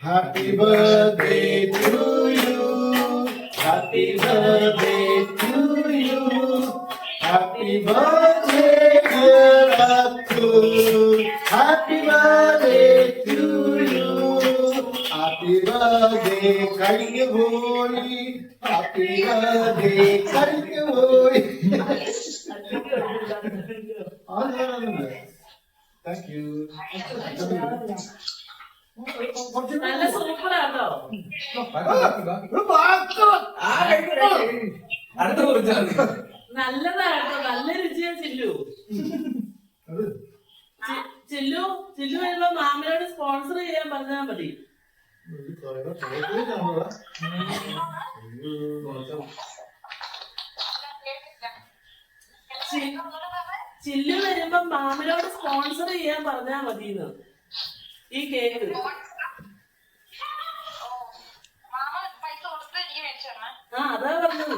Happy birthday to you. Happy birthday to you. Happy birthday dear Abdul. Happy birthday to you. Happy birthday കഴിഞ്ഞു പോയി. Happy birthday കഴിഞ്ഞു പോയി. Thank you. നല്ല സൂപ്പറാട്ടോ. നല്ലതാട്ടോ, നല്ല രുചിയാ ചില്ലു. ചില്ലു വരുമ്പോ മാമനോട് sponsor ചെയ്യാൻ പറഞ്ഞാൽ മതി. ചില്ലു വരുമ്പോ മാമനോട് സ്പോൺസർ ചെയ്യാൻ പറഞ്ഞാൽ മതിന്ന് ഈ കേക്ക്. ആ അതാ പറഞ്ഞത്.